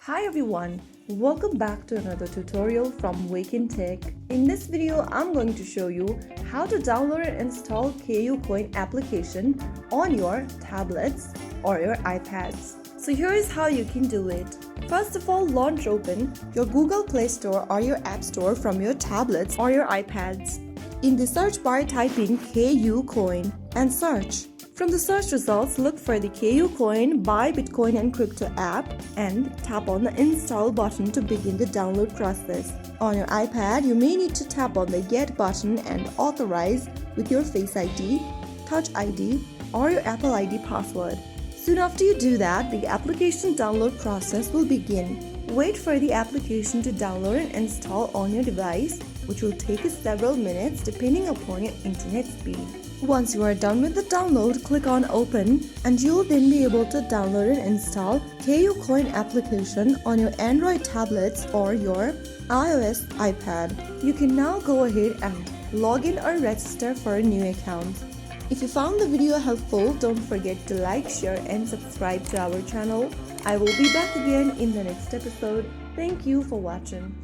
Hi everyone, welcome back to another tutorial from Wake&Tech. In this video, I'm going to show you how to download and install KuCoin application on your tablets or your iPads. So here is how you can do it. First of all, launch open your Google Play Store or your App Store from your tablets or your iPads. In the search bar, type in KuCoin and search. From the search results, look for the KuCoin Buy Bitcoin and Crypto app and tap on the install button to begin the download process. On your iPad, you may need to tap on the Get button and authorize with your Face ID, Touch ID, or your Apple ID password. Soon after you do that, the application download process will begin. Wait for the application to download and install on your device, which will take several minutes depending upon your internet speed. Once you are done with the download, click on Open and you will then be able to download and install KuCoin application on your Android tablets or your iOS iPad. You can now go ahead and log in or register for a new account. If you found the video helpful, don't forget to like, share and subscribe to our channel. I will be back again in the next episode. Thank you for watching.